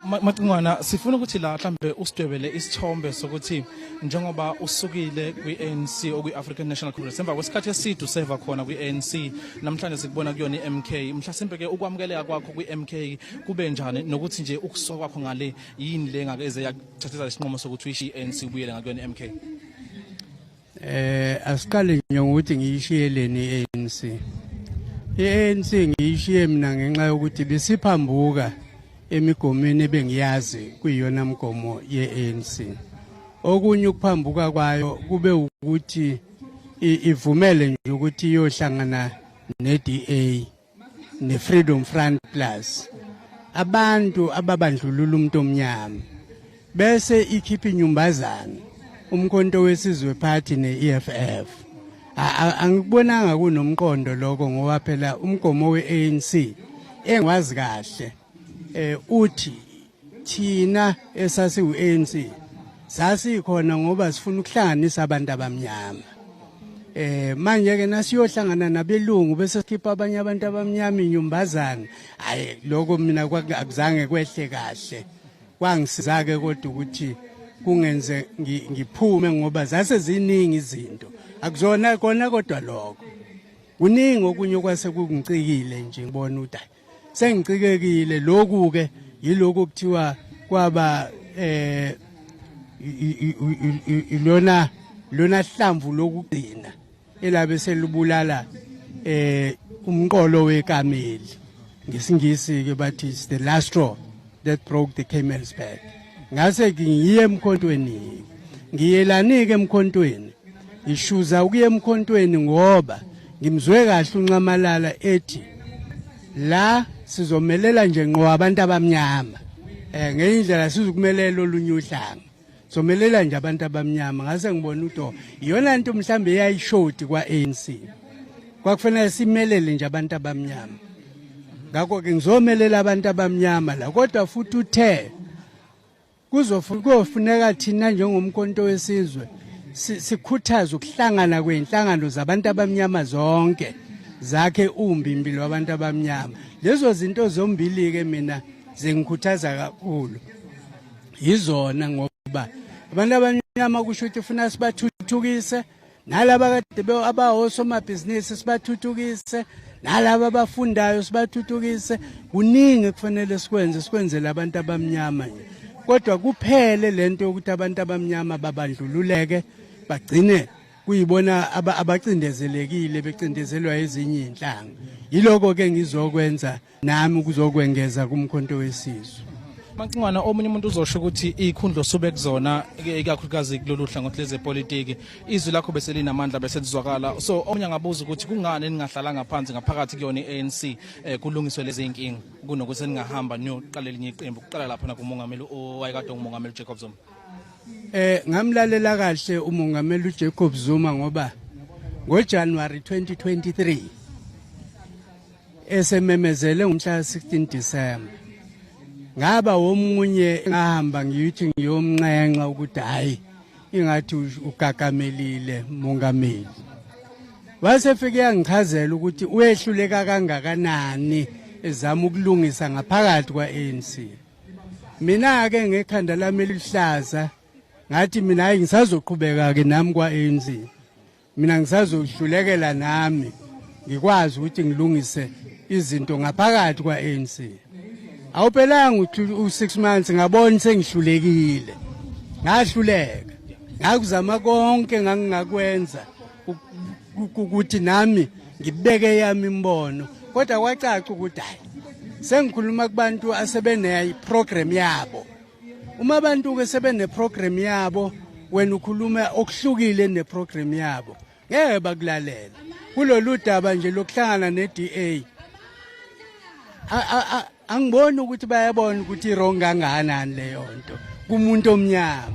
Macingwana sifuna ukuthi la mhlambe usidwebele isithombe sokuthi njengoba usukile kwi-ANC okwi-African National Congress emva kwesikhathi eside useva khona kwi-ANC namhlanje sikubona kuyona i-MK mhlasimbe ke ukwamukeleka kwakho kwi-MK kube njani nokuthi nje ukusoka kwakho ngale yini le ngakeze yakuthathisa isinqumo sokuthi uyishiye i-ANC ubuyele ngakuyona i-MK. Asiqale nje ukuthi ngiyishiyeleni i-ANC. I-ANC ngiyishiye mina ngenxa yokuthi besiphambuka emigomeni bengiyazi kuyiyona mgomo ye-ANC. Okunye ukuphambuka kwayo kube ukuthi ivumele nje ukuthi iyohlangana ne-DA ne-Freedom Front Plus abantu ababandlulula umuntu omnyama bese ikhipha inyumbazana umkhonto wesizwe party ne-EFF. Angikubonanga kunomqondo lokho ngoba phela umgomo we-ANC engwazi kahle uthi thina esasiwu-ANC sasikhona ngoba sifuna ukuhlanganisa abantu abamnyama. Manje ke nasiyohlangana nabelungu bese sikhipha abanye abantu abamnyama inyumbazana, hayi lokho mina akuzange kwehle kahle. Kwangisiza ke kodwa ukuthi kungenze ngiphume ngoba zase ziningi izinto akuzona kona kodwa lokho kuningi okunye kwase kungicikile nje ngibona ukuthi sengicikekile lokhu ke yiloko kuthiwa kwaba lona hlamvu lokugcina elabe selubulala umqolo wekameli ngesingisi ke bathi is the last straw that broke the camel's back. Ngase ngiye emkhontweni ngiyelanike emkhontweni ishuza ukuye emkhontweni ngoba ngimzwe kahle uncamalala ethi la sizomelela nje ngqo abantu abamnyama ngendlela sizokumelela olunye uhlanga somelela nje abantu abamnyama. Ngase ngibona ukuthi iyona into mhlambe eyayishoti kwa-ANC kwakufanele simelele nje abantu abamnyama. Ngakho ke ngizomelela abantu abamnyama la kodwa futhi uthe kuzofuneka thina njengomkhonto wesizwe sikhuthaza ukuhlangana kwenhlangano zabantu abamnyama zonke zakhe umbimbilo wabantu abamnyama. Lezo zinto zombili ke mina zingikhuthaza kakhulu yizona ngoba abantu abamnyama kusho ukuthi ufuna sibathuthukise nalaba kade abahosomabhizinisi sibathuthukise nalaba abafundayo sibathuthukise. Kuningi kufanele sikwenzele abantu abamnyama nje kodwa kuphele lento yokuthi abantu abamnyama babandlululeke bagcine kuyibona abacindezelekile becindezelwa ezinye inhlanga. Yiloko ke ngizokwenza nami kuzokwengeza kumkhonto wesizwe. Macingwana omunye umuntu uzosho ukuthi ikhundlo sube kuzona ikakhulukazi kulolu hlangothi lezepolitiki izwi lakho bese linamandla bese lizwakala. So omunye angabuza ukuthi kungani ningahlalanga phansi ngaphakathi kuyona i-ANC kulungiswe lezi inkingi kunokuthi ningahamba niyoqala elinye iqembu kuqala lapha na kumongameli owayekade ngumongameli Jacob Zuma. Ngamlalela kahle umongameli uJacob Zuma ngoba ngoJanuary 2023 esememezele ngomhla 16 December ngaba womunye ngahamba ngiyithi ngiyomnqenqa ukuthi hayi ingathi ugagamelile mongameli. Wasefike yangichazela ukuthi uyehluleka kangakanani ezama ukulungisa ngaphakathi kwa-ANC. Mina ke ngekhanda lami elihlaza ngathi mina hayi ngisazoqhubeka ke nami kwa-ANC. Mina ngisazohlulekela nami ngikwazi ukuthi ngilungise izinto ngaphakathi kwa-ANC. Awuphelanga u6 months ngabona sengihlulekile. Ngahluleka. Ngakuzama konke ngangingakwenza ukuthi nami ngibeke yami imbono kodwa kwacaca ukuthi hayi sengikhuluma kubantu asebene program yabo. Uma abantu ke sebene program yabo wena ukhuluma okuhlukile neprogram yabo ngeke bakulalela. Kulolu daba nje lokuhlangana ne-DA angiboni ukuthi bayabona ukuthi wrong kangakanani leyo nto kumuntu omnyama.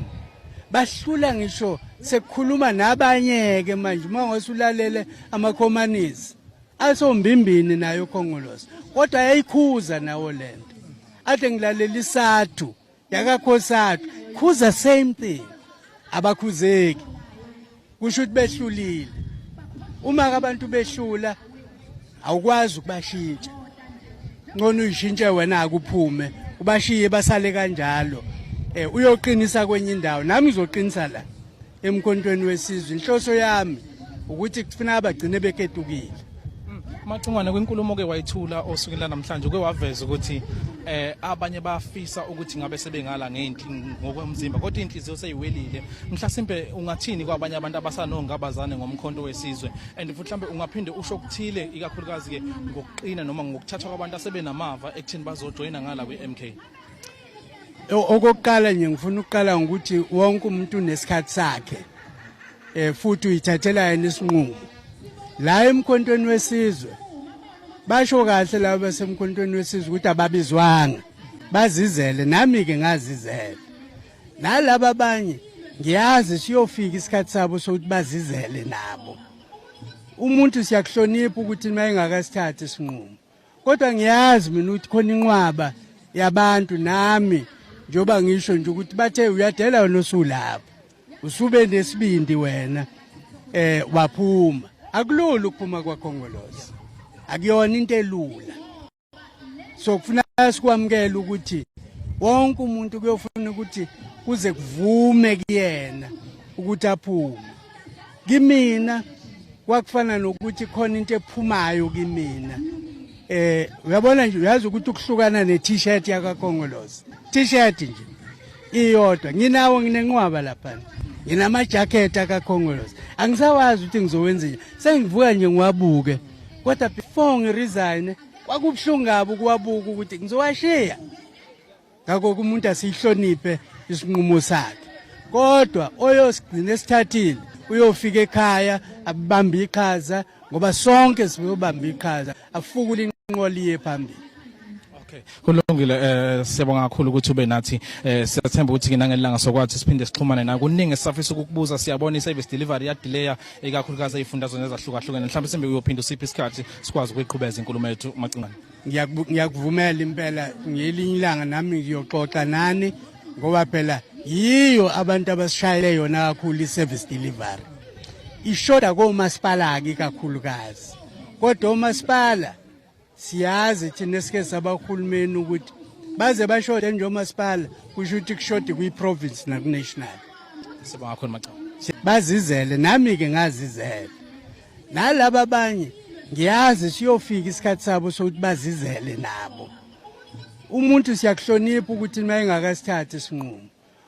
Bahlula ngisho sekukhuluma nabanye ke manje uma ngosulalele amakhomanisi asombimbini nayo Khongolose kodwa yayikhuza nawo lento ade ngilalela isathu yakakhosathu khuza same thing abakhuzeki kusho ukuthi behlulile. Uma abantu behlula awukwazi ukubashintsha ngcono uyishintshe wena akuphume ubashiye basale kanjalo uyoqinisa kwenye indawo nami ngizoqinisa la emkhontweni wesizwe inhloso yami ukuthi kufuna abagcine beketukile. Macingwane kwenkulumo ke wayithula osukela namhlanje ke waveza ukuthi abanye bafisa ukuthi ngabe sebengala ngokwemzimba kodwa inhliziyo seyiwelile. Mhlasimbe ungathini kwabanye abantu abasanongabazane ngomkhonto wesizwe and futhi mhlambe ungaphinde usho ukuthile ikakhulukazi ke ngokuqina noma ngokuthathwa kwabantu asebenamava ekuthini bazojoyina ngala kweMK? Okokuqala nje ngifuna ukuqala ukuthi wonke umuntu unesikhathi sakhe futhi uyithathela yena isinqumo. La emkhontweni wesizwe basho kahle labo basemkhontweni wesizwe ukuthi ababizwanga bazizele nami ke ngazizela. Nalabo abanye ngiyazi siyofika isikhathi sabo sokuthi bazizele nabo. Umuntu siyakuhlonipha ukuthi mayengakasithatha isinqumo. Kodwa ngiyazi mina ukuthi khona inqwaba yabantu nami njoba ngisho nje ukuthi bathe uyadela wena osulapha. Usube nesibindi wena waphuma. Akulula ukuphuma kwakhongolose. Akuyona into elula. So kufuna sikwamukela ukuthi wonke umuntu kuyofuna ukuthi kuze kuvume kuyena ukuthi aphume. Kimina kwakufana nokuthi khona into ephumayo kimina. Uyabona nje uyazi ukuthi ukuhlukana ne-t-shirt yakakhongolose. T-shirt nje iyodwa nginawo nginenqwaba lapha. Nginamajacket akakhongolose. Angisawazi ukuthi ngizowenzeni. Sengivuka nje ngiwabuke. Kodwa before ngiresign kwakubhlungu kabi ukuwabuka ukuthi ngizowashiya. Ngakho umuntu asihloniphe isinqumo sakhe. Kodwa oyosigcina esithathile uyofika ekhaya abamba iqhaza ngoba sonke siyobamba iqhaza afukule inqoliye phambili. Kulungile siyabonga kakhulu ukuthi ube nathi siyathemba ukuthi ke nangelanga sokwathi siphinde sixhumane na kuningi sisafisa ukukubuza siyabona iservice delivery ya delay ikakhulukazi ezifundazweni ezahlukahlukene mhlawumbe sembe uyophinda usiphi isikhathi sikwazi ukuyiqhubeza inkulumo yethu Macingwane. Ngiyakuvumela impela ngelinye ilanga nami ngiyoxoxa nani ngoba phela yiyo abantu abasishayele yona kakhulu iservice delivery. Ishoda komasipala ke kakhulukazi. Kodwa umasipala siyazi thina sike sabahulumeni ukuthi baze bashoda nje umasipala kusho ukuthi kushoda kwi-province na ku-national. Sibonga kakhulu Macingwane. Bazizele nami ke ngazizela. Nalabo abanye ngiyazi siyofika isikhathi sabo sokuthi bazizele nabo. Umuntu siyakuhlonipha ukuthi mayengakasithatha isinqumo.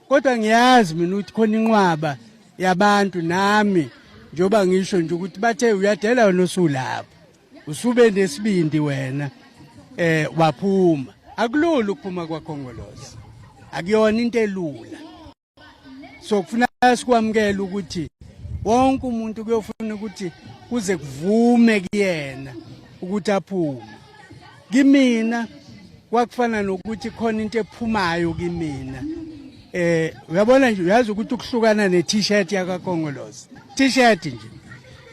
Kodwa ngiyazi mina ukuthi khona inqwaba yabantu nami njoba ngisho nje ukuthi bathe uyadela wena osulapha. Usube nesibindi wena waphuma. Akulula ukuphuma kwakhongolose. Akuyona into elula. So kufuna sikwamukela ukuthi wonke umuntu kuyofuna ukuthi kuze kuvume kuyena ukuthi aphume. Kimina kwakufana nokuthi khona into ephumayo kimina. Uyabona nje uyazi ukuthi ukuhlukana ne-t-shirt yakakhongolose. T-shirt nje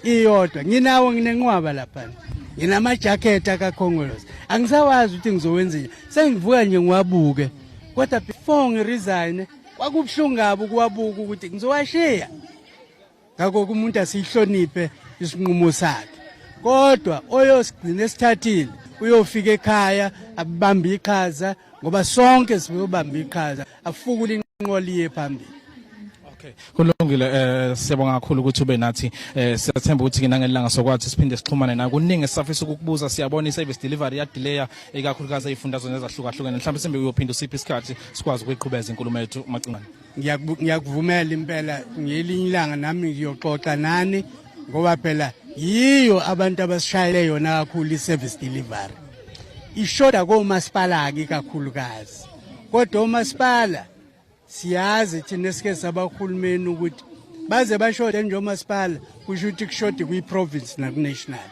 iyodwa nginawo nginenqwaba lapha. Nginamajacket akakhongolose. Angisawazi ukuthi ngizowenzeni. Sengivuka nje ngiwabuke. Kodwa before ngiresign kwakubhlungu kabi ukuwabuka ukuthi ngizowashiya. Ngakho umuntu asihloniphe isinqumo sakhe. Kodwa oyosigcina esithathile uyofika ekhaya abamba iqhaza ngoba sonke siyobamba iqhaza afukule inqoliye phambili. Kulungile siyabonga kakhulu ukuthi ube nathi siyathemba ukuthi ke nangelanga sokwathi siphinde sixhumane na kuningi sisafisa ukukubuza siyabona iservice delivery ya delay ikakhulukazi ezifundazweni ezahlukahlukene mhlawumbe sembe uyophinda usiphi isikhathi sikwazi ukuyiqhubeza inkulumo yethu Macingwane. Ngiyakuvumela impela ngelinye ilanga nami ngiyoxoxa nani ngoba phela yiyo abantu abasishayele yona kakhulu iservice delivery. Ishoda komasipala ke kakhulukazi. Kodwa umasipala siyazi thina sike sabahulumeni ukuthi baze bashoda nje umasipala kusho ukuthi kushoda kwi-province na ku-national.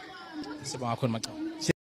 Sibonga kakhulu Macingwane.